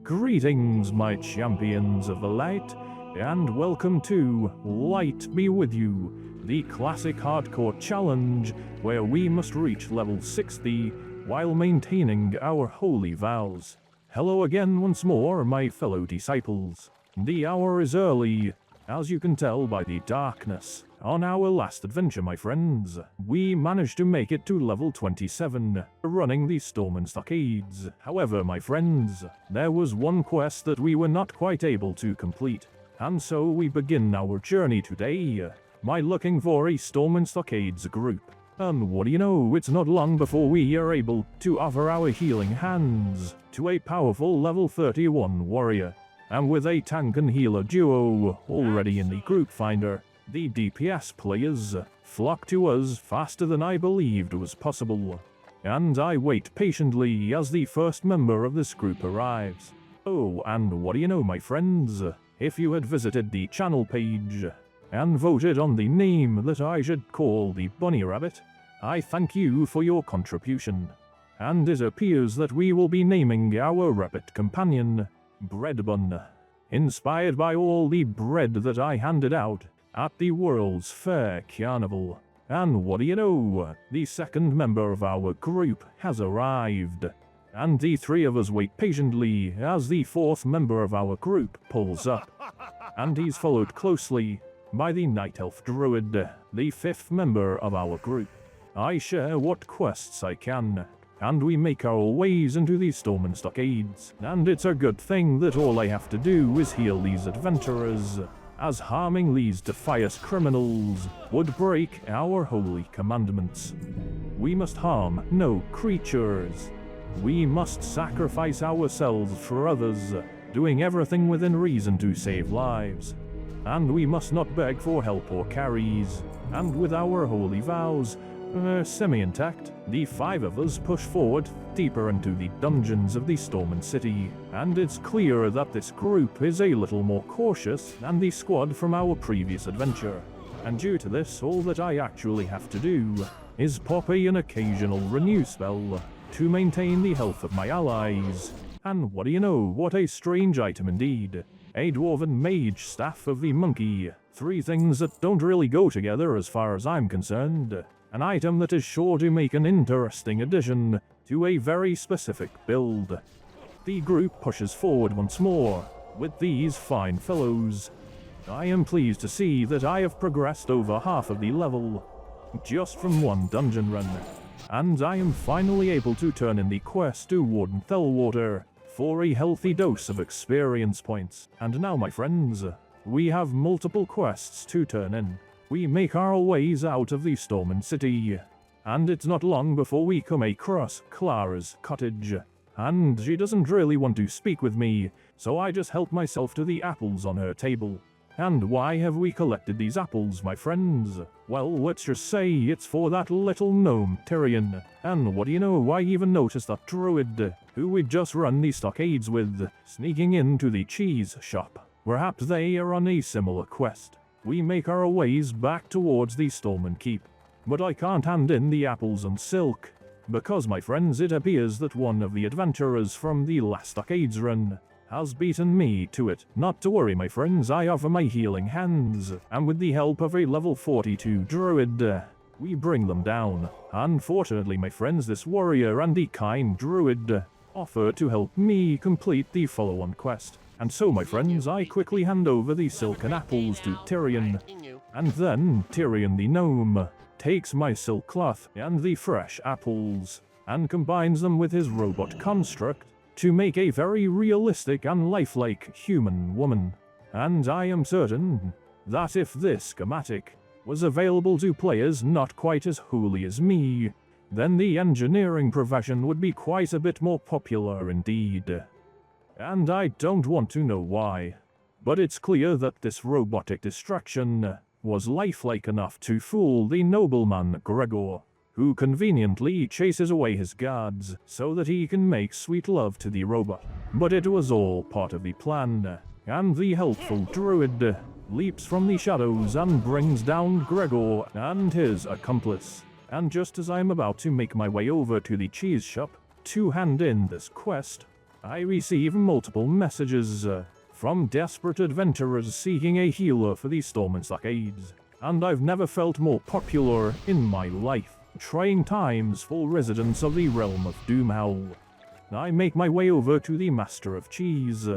Greetings, my champions of the light, and welcome to Light Be With You, the classic hardcore challenge where we must reach level 60 while maintaining our holy vows. Hello again once more, my fellow disciples. The hour is early, as you can tell by the darkness. On our last adventure, my friends, we managed to make it to level 27, running the storm and stockades. However, my friends, there was one quest that we were not quite able to complete, and so we begin our journey today by looking for a storm and stockades group. And what do you know, it's not long before we are able to offer our healing hands to a powerful level 31 warrior. And with a tank and healer duo already in the group finder, the DPS players flock to us faster than I believed was possible. And I wait patiently as the first member of this group arrives. Oh, and what do you know, my friends? If you had visited the channel page and voted on the name that I should call the Bunny Rabbit, I thank you for your contribution. And it appears that we will be naming our rabbit companion Bread Bun, inspired by all the bread that I handed out at the World's Fair Carnival. And what do you know, the second member of our group has arrived, and the three of us wait patiently as the fourth member of our group pulls up, and he's followed closely by the Night Elf Druid, the fifth member of our group. I share what quests I can, and we make our ways into the storm and stockades, and it's a good thing that all I have to do is heal these adventurers, as harming these defiant criminals would break our holy commandments. We must harm no creatures. We must sacrifice ourselves for others, doing everything within reason to save lives. And we must not beg for help or carries, and with our holy vows semi-intact, the five of us push forward deeper into the dungeons of the Stormen City, and it's clear that this group is a little more cautious than the squad from our previous adventure. And due to this, all that I actually have to do is pop an occasional renew spell to maintain the health of my allies. And what do you know, what a strange item indeed. A dwarven mage staff of the monkey. Three things that don't really go together as far as I'm concerned. An item that is sure to make an interesting addition to a very specific build. The group pushes forward once more with these fine fellows. I am pleased to see that I have progressed over half of the level just from one dungeon run, and I am finally able to turn in the quest to Warden Thelwater for a healthy dose of experience points. And now, my friends, we have multiple quests to turn in. We make our ways out of the Stormen City, and it's not long before we come across Clara's cottage. And she doesn't really want to speak with me, so I just help myself to the apples on her table. And why have we collected these apples, my friends? Well, let's just say it's for that little gnome, Tyrion. And what do you know, I even noticed that druid, who we'd just run the stockades with, sneaking into the cheese shop. Perhaps they are on a similar quest. We make our ways back towards the Stormen Keep, but I can't hand in the apples and silk, because, my friends, it appears that one of the adventurers from the last stockades run has beaten me to it. Not to worry, my friends, I offer my healing hands, and with the help of a level 42 druid, we bring them down. Unfortunately, my friends, this warrior and the kind druid offer to help me complete the follow-on quest. And so, my friends, I quickly hand over the silken apples to Tyrion, and then Tyrion the gnome takes my silk cloth and the fresh apples, and combines them with his robot construct to make a very realistic and lifelike human woman. And I am certain that if this schematic was available to players not quite as holy as me, then the engineering profession would be quite a bit more popular indeed. And I don't want to know why, but it's clear that this robotic distraction was lifelike enough to fool the nobleman Gregor, who conveniently chases away his guards so that he can make sweet love to the robot. But it was all part of the plan, and the helpful druid leaps from the shadows and brings down Gregor and his accomplice. And just as I'm about to make my way over to the cheese shop to hand in this quest, I receive multiple messages from desperate adventurers seeking a healer for the storm and stockades, and I've never felt more popular in my life. Trying times for residents of the realm of Doomhowl. I make my way over to the Master of Cheese,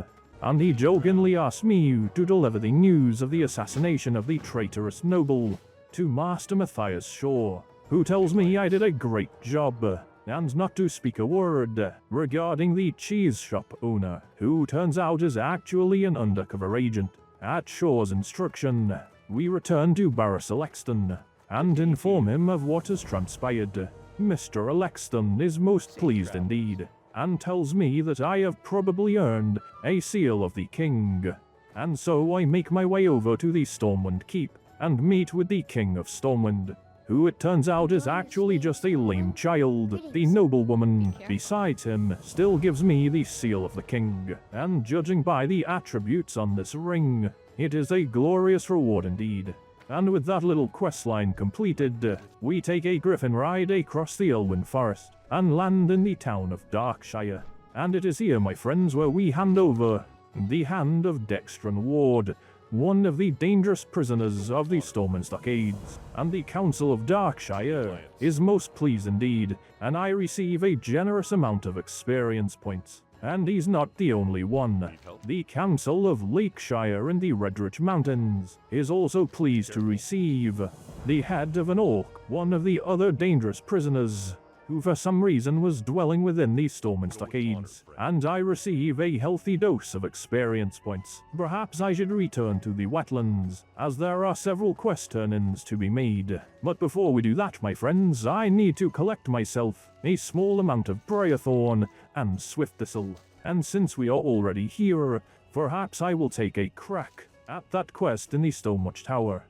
and he jokingly asks me to deliver the news of the assassination of the traitorous noble to Master Matthias Shaw, who tells me I did a great job, and not to speak a word regarding the cheese shop owner, who turns out is actually an undercover agent. At Shaw's instruction, we return to Barris Alexton and inform him of what has transpired. Mr. Alexton is most pleased indeed, and tells me that I have probably earned a seal of the king. And so I make my way over to the Stormwind Keep and meet with the King of Stormwind, who it turns out is actually just a lame child. The noblewoman beside him still gives me the seal of the king, and judging by the attributes on this ring, it is a glorious reward indeed. And with that little questline completed, we take a griffin ride across the Elwyn Forest and land in the town of Darkshire. And it is here, my friends, where we hand over the hand of Dextran Ward, one of the dangerous prisoners of the Storm and Stockades. And the Council of Darkshire is most pleased indeed, and I receive a generous amount of experience points. And he's not the only one. The Council of Lakeshire in the Redridge Mountains is also pleased to receive the head of an orc, one of the other dangerous prisoners, who for some reason was dwelling within the Storm and Stockades, and I receive a healthy dose of experience points. Perhaps I should return to the wetlands, as there are several quest turn-ins to be made. But before we do that, my friends, I need to collect myself a small amount of Briarthorn and Swift Thistle. And since we are already here, perhaps I will take a crack at that quest in the Stonewatch Tower.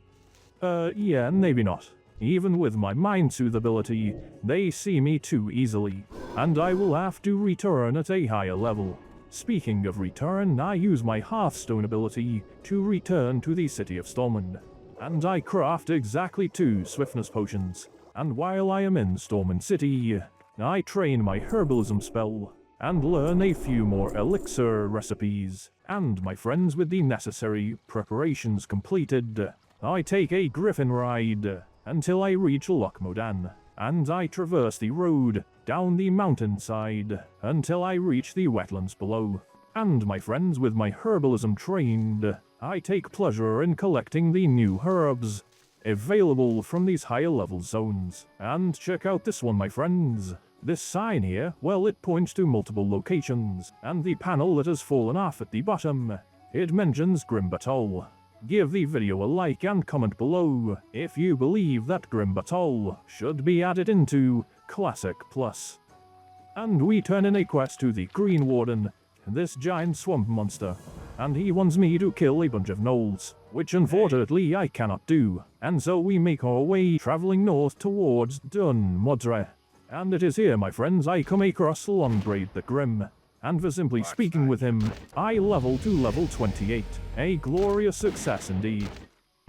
Yeah, maybe not. Even with my Mind Soothe ability, they see me too easily, and I will have to return at a higher level. Speaking of return, I use my Hearthstone ability to return to the City of Stormwind, and I craft exactly 2 swiftness potions. And while I am in Stormwind City, I train my Herbalism spell, and learn a few more elixir recipes. And my friends, with the necessary preparations completed, I take a griffin ride until I reach Loch Modan, and I traverse the road down the mountainside until I reach the wetlands below. And my friends, with my Herbalism trained, I take pleasure in collecting the new herbs available from these higher level zones. And check out this one, my friends. This sign here, well, it points to multiple locations, and the panel that has fallen off at the bottom, it mentions Grimbatol. Give the video a like and comment below if you believe that Grimbatol should be added into Classic Plus. And we turn in a quest to the Green Warden, this giant swamp monster, and he wants me to kill a bunch of gnolls, which unfortunately I cannot do, and so we make our way traveling north towards Dun Modre. And it is here, my friends, I come across Longbraid the Grim, and for simply speaking with him, I level to level 28, a glorious success indeed.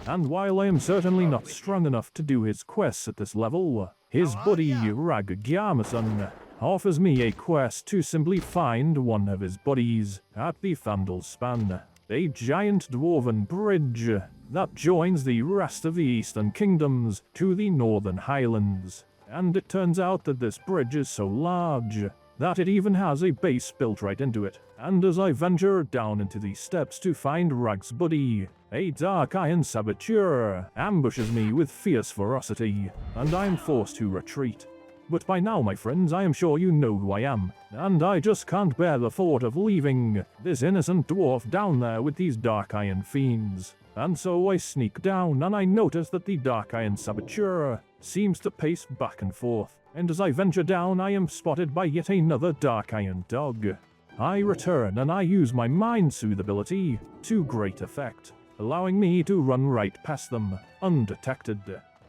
And while I am certainly not strong enough to do his quests at this level, his buddy Rag Garmison offers me a quest to simply find one of his buddies at the Thandol Span, a giant dwarven bridge that joins the rest of the Eastern Kingdoms to the Northern Highlands. And it turns out that this bridge is so large that it even has a base built right into it. And as I venture down into the steps to find Rag's buddy, a dark iron saboteur ambushes me with fierce ferocity, and I am forced to retreat. But by now, my friends, I am sure you know who I am, and I just can't bear the thought of leaving this innocent dwarf down there with these dark iron fiends. And so I sneak down, and I notice that the dark iron saboteur seems to pace back and forth, and as I venture down, I am spotted by yet another dark iron dog. I return, and I use my Mind Soothe ability to great effect, allowing me to run right past them, undetected.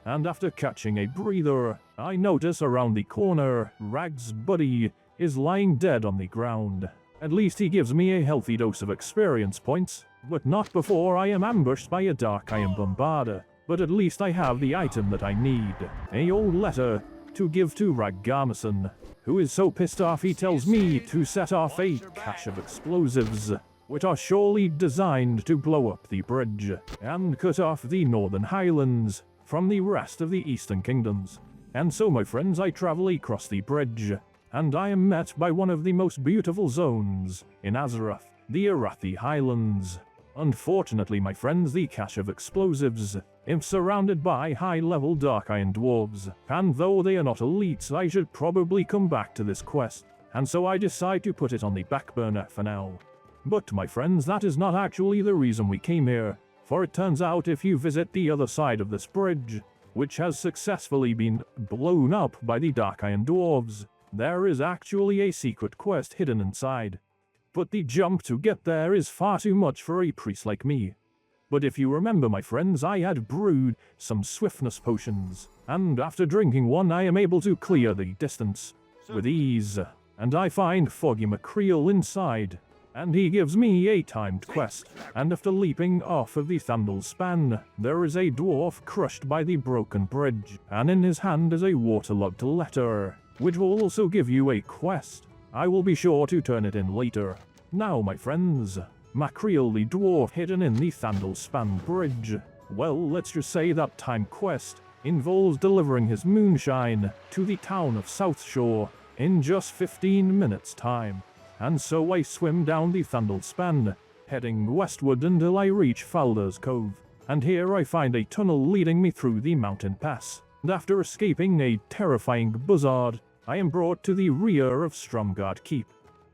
And after catching a breather, I notice around the corner, Rag's buddy is lying dead on the ground. At least he gives me a healthy dose of experience points, but not before I am ambushed by a dark iron bombarder. But at least I have the item that I need, a old letter to give to Rag Garmison. who is so pissed off he tells me to set off a cache of explosives, which are surely designed to blow up the bridge and cut off the Northern Highlands from the rest of the Eastern Kingdoms. And so, my friends, I travel across the bridge, and I am met by one of the most beautiful zones in Azeroth, the Arathi Highlands. Unfortunately, my friends, the cache of explosives is surrounded by high-level Dark Iron Dwarves, and though they are not elites, I should probably come back to this quest, and so I decide to put it on the back burner for now. But, my friends, that is not actually the reason we came here, for it turns out if you visit the other side of this bridge, which has successfully been blown up by the Dark Iron Dwarves, there is actually a secret quest hidden inside. But the jump to get there is far too much for a priest like me. But if you remember, my friends, I had brewed some swiftness potions, and after drinking one I am able to clear the distance with ease, and I find Foggy McCreel inside, and he gives me a timed quest, and after leaping off of the Thandol span, there is a dwarf crushed by the broken bridge, and in his hand is a waterlogged letter, which will also give you a quest. I will be sure to turn it in later. Now, my friends, Macreel the dwarf hidden in the Thandol span bridge. Well, let's just say that time quest involves delivering his moonshine to the town of South Shore in just 15 minutes time. And so I swim down the Thandol span, heading westward until I reach Falder's Cove. And here I find a tunnel leading me through the mountain pass. And after escaping a terrifying buzzard, I am brought to the rear of Stromgard Keep.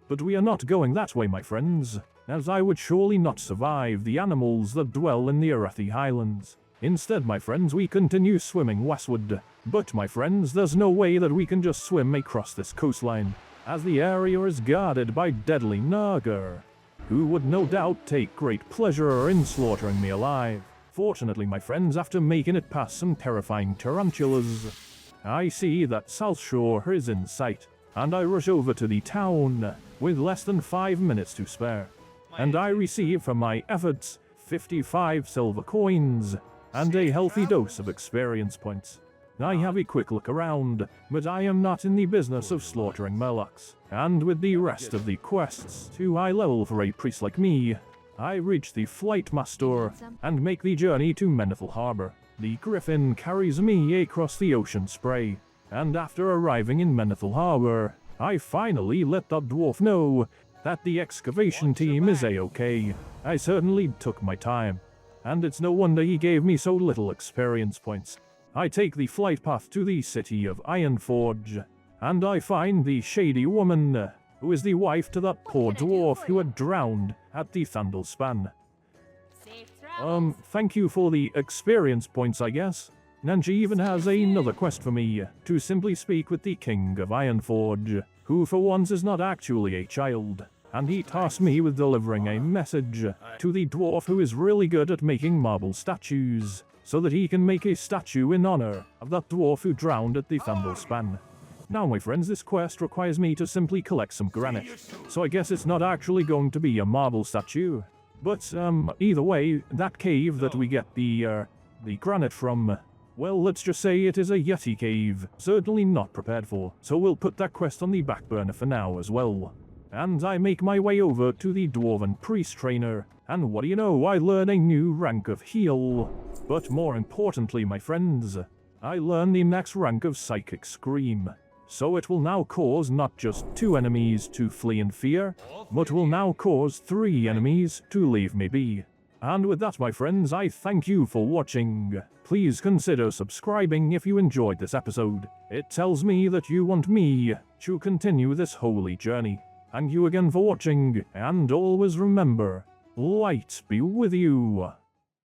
But we are not going that way, my friends, as I would surely not survive the animals that dwell in the Arathi Highlands. Instead, my friends, we continue swimming westward. But, my friends, there's no way that we can just swim across this coastline, as the area is guarded by deadly Naga, who would no doubt take great pleasure in slaughtering me alive. Fortunately, my friends, after making it past some terrifying tarantulas, I see that South Shore is in sight, and I rush over to the town with less than 5 minutes to spare. And I receive from my efforts 55 silver coins and a healthy dose of experience points. I have a quick look around, but I am not in the business of slaughtering Murlocs, and with the rest of the quests too high level for a priest like me, I reach the Flight Master and make the journey to Menethil Harbor. The Griffin carries me across the ocean spray, and after arriving in Menethil Harbor, I finally let that dwarf know that the excavation team is a-okay. I certainly took my time, and it's no wonder he gave me so little experience points. I take the flight path to the city of Ironforge, and I find the shady woman, who is the wife to that poor dwarf who had drowned at the Thandol span. Thank you for the experience points, I guess. And she even has another quest for me, to simply speak with the King of Ironforge, who for once is not actually a child, and he tasks me with delivering a message to the dwarf who is really good at making marble statues, so that he can make a statue in honor of that dwarf who drowned at the Thandol span. Now, my friends, this quest requires me to simply collect some granite, so I guess it's not actually going to be a marble statue. But, either way, that cave that we get the granite from, well, let's just say it is a Yeti cave, certainly not prepared for, so we'll put that quest on the back burner for now as well. And I make my way over to the Dwarven Priest Trainer, and what do you know, I learn a new rank of Heal. But more importantly, my friends, I learn the next rank of Psychic Scream. So it will now cause not just 2 enemies to flee in fear, but will now cause 3 enemies to leave me be. And with that, my friends, I thank you for watching. Please consider subscribing if you enjoyed this episode. It tells me that you want me to continue this holy journey. Thank you again for watching, and always remember, light be with you.